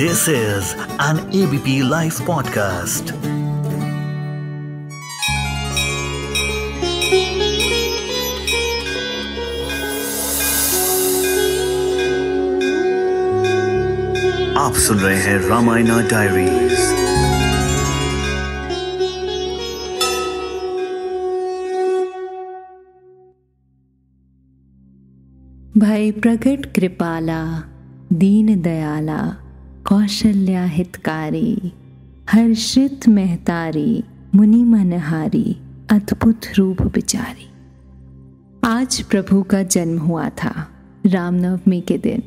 This is an ABP Life podcast. आप सुन रहे हैं रामायण डायरीज। भय प्रकट कृपाला, दीन दयाला, कौशल्या हितकारी, हर्षित महतारी, मुनि मनहारी, अद्भुत रूप विचारी। आज प्रभु का जन्म हुआ था रामनवमी के दिन,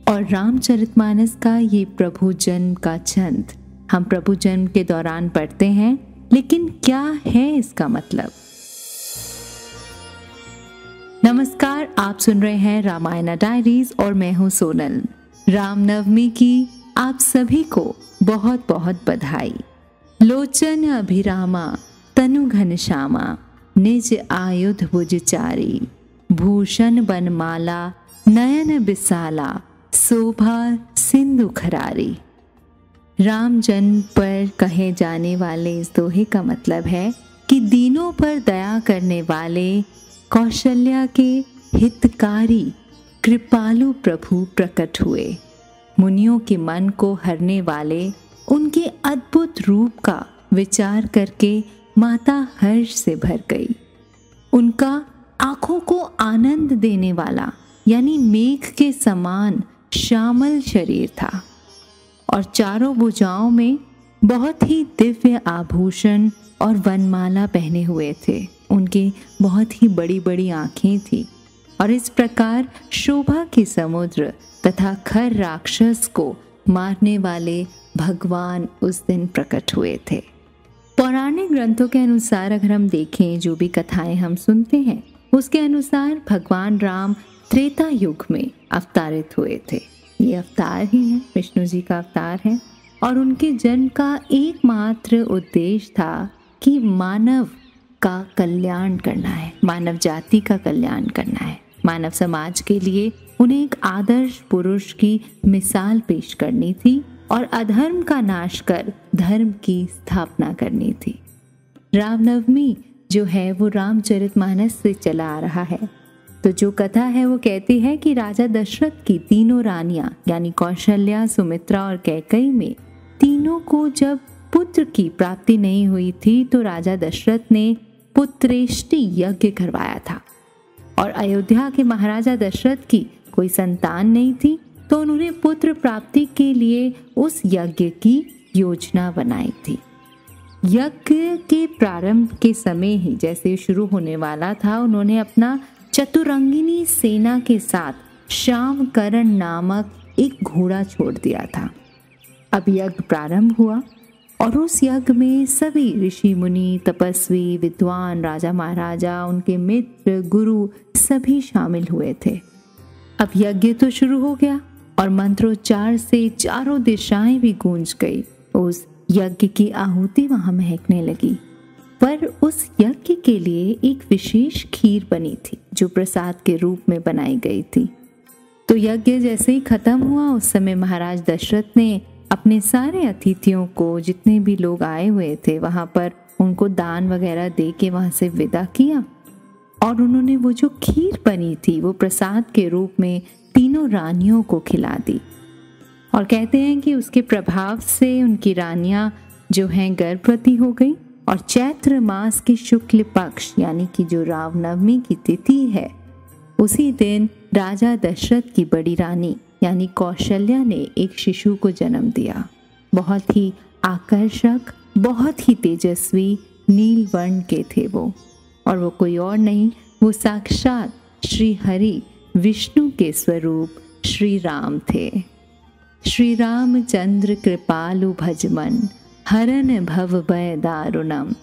और रामचरितमानस का ये प्रभु जन्म का छंद हम प्रभु जन्म के दौरान पढ़ते हैं। लेकिन क्या है इसका मतलब? नमस्कार, आप सुन रहे हैं रामायण डायरीज और मैं हूं सोनल। रामनवमी की आप सभी को बहुत बहुत बधाई। लोचन अभिरामा, तनु घनश्यामा, निज आयुध भुजचारी, भूषण बनमाला, नयन बिसाला, शोभा सिंधु खरारी। राम जन्म पर कहे जाने वाले इस दोहे का मतलब है कि दीनों पर दया करने वाले, कौशल्या के हितकारी कृपालु प्रभु प्रकट हुए। मुनियों के मन को हरने वाले उनके अद्भुत रूप का विचार करके माता हर्ष से भर गई। उनका आंखों को आनंद देने वाला यानी मेघ के समान श्यामल शरीर था, और चारों भुजाओं में बहुत ही दिव्य आभूषण और वनमाला पहने हुए थे। उनके बहुत ही बड़ी बड़ी आंखें थी, और इस प्रकार शोभा के समुद्र तथा खर राक्षस को मारने वाले भगवान उस दिन प्रकट हुए थे। पौराणिक ग्रंथों के अनुसार अगर हम देखें, जो भी कथाएं हम सुनते हैं, उसके अनुसार भगवान राम त्रेता युग में अवतारित हुए थे। ये अवतार ही है, विष्णु जी का अवतार है, और उनके जन्म का एकमात्र उद्देश्य था कि मानव का कल्याण करना है, मानव जाति का कल्याण करना है। मानव समाज के लिए उन्हें एक आदर्श पुरुष की मिसाल पेश करनी थी और अधर्म का नाश कर धर्म की स्थापना करनी थी। रामनवमी जो है वो रामचरितमानस से चला आ रहा है। तो जो कथा है वो कहती है कि राजा दशरथ की तीनों रानियां यानी कौशल्या, सुमित्रा और कैकेयी में तीनों को जब पुत्र की प्राप्ति नहीं हुई थी तो राजा दशरथ ने पुत्रेष्टि यज्ञ करवाया था। और अयोध्या के महाराजा दशरथ की कोई संतान नहीं थी, तो उन्होंने पुत्र प्राप्ति के लिए उस यज्ञ की योजना बनाई थी। यज्ञ के प्रारंभ के समय ही जैसे शुरू होने वाला था, उन्होंने अपना चतुरंगिनी सेना के साथ श्यामकरण नामक एक घोड़ा छोड़ दिया था। अब यज्ञ प्रारंभ हुआ, और उस यज्ञ में सभी ऋषि मुनि, तपस्वी, विद्वान, राजा महाराजा, उनके मित्र, गुरु सभी शामिल हुए थे। अब यज्ञ तो शुरू हो गया और मंत्रोच्चार से चारों दिशाएं भी गूंज गई। उस यज्ञ की आहुति वहां महकने लगी। पर उस यज्ञ के लिए एक विशेष खीर बनी थी जो प्रसाद के रूप में बनाई गई थी। तो यज्ञ जैसे ही खत्म हुआ, उस समय महाराज दशरथ ने अपने सारे अतिथियों को, जितने भी लोग आए हुए थे वहां पर, उनको दान वगैरह दे के वहां से विदा किया। और उन्होंने वो जो खीर बनी थी वो प्रसाद के रूप में तीनों रानियों को खिला दी। और कहते हैं कि उसके प्रभाव से उनकी रानियां जो हैं गर्भवती हो गई, और चैत्र मास की शुक्ल पक्ष यानी कि जो रामनवमी की तिथि है, उसी दिन राजा दशरथ की बड़ी रानी यानी कौशल्या ने एक शिशु को जन्म दिया। बहुत ही आकर्षक, बहुत ही तेजस्वी नील वर्ण के थे वो, और वो कोई और नहीं, वो साक्षात श्री हरि विष्णु के स्वरूप श्री राम थे। श्री रामचंद्र कृपालु भजमन, हरन भव भय दारुणम,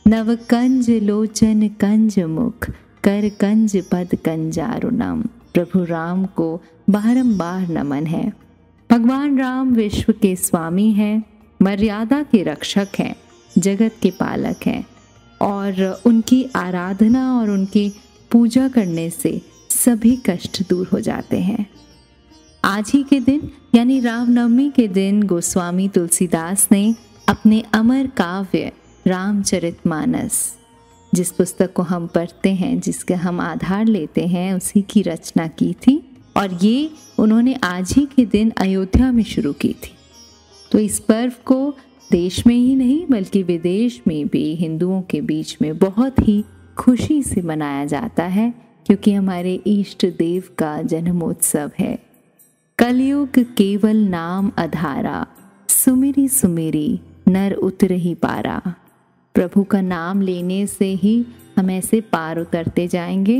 नव कंज लोचन कंज मुख, कर कंज पद कंजारुणम। प्रभु राम को बारंबार नमन है। भगवान राम विश्व के स्वामी हैं, मर्यादा के रक्षक हैं, जगत के पालक हैं, और उनकी आराधना और उनकी पूजा करने से सभी कष्ट दूर हो जाते हैं। आज ही के दिन यानी रामनवमी के दिन गोस्वामी तुलसीदास ने अपने अमर काव्य रामचरितमानस, जिस पुस्तक को हम पढ़ते हैं, जिसका हम आधार लेते हैं, उसी की रचना की थी और ये उन्होंने आज ही के दिन अयोध्या में शुरू की थी। तो इस पर्व को देश में ही नहीं बल्कि विदेश में भी हिंदुओं के बीच में बहुत ही खुशी से मनाया जाता है, क्योंकि हमारे इष्ट देव का जन्मोत्सव है। कलयुग केवल नाम आधारा, सुमिरी सुमिरी नर उतरहि पारा। प्रभु का नाम लेने से ही हम ऐसे पार उतरते जाएंगे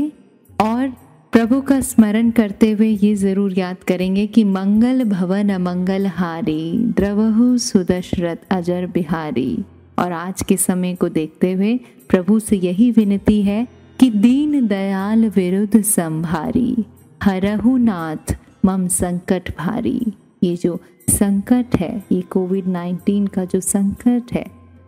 और प्रभु का स्मरण करते हुए ये ज़रूर याद करेंगे कि मंगल भवन अमंगल हारी, द्रवहु सुदशरथ अजर बिहारी। और आज के समय को देखते हुए प्रभु से यही विनती है कि दीन दयाल विरुद्ध संभारी, हरहु नाथ मम संकट भारी। ये जो संकट है, ये कोविड-19 का जो संकट है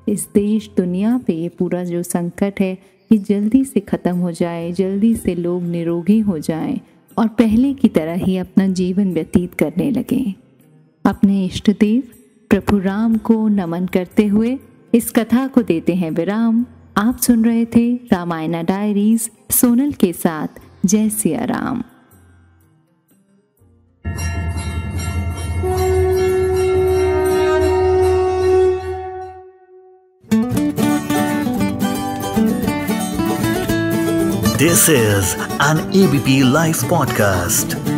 इस देश दुनिया पे, ये पूरा जो संकट है ये जल्दी से ख़त्म हो जाए, जल्दी से लोग निरोगी हो जाएं और पहले की तरह ही अपना जीवन व्यतीत करने लगें। अपने इष्ट देव प्रभु राम को नमन करते हुए इस कथा को देते हैं विराम। आप सुन रहे थे रामायणा डायरीज सोनल के साथ। जय Siya Ram. This is an ABP Life podcast.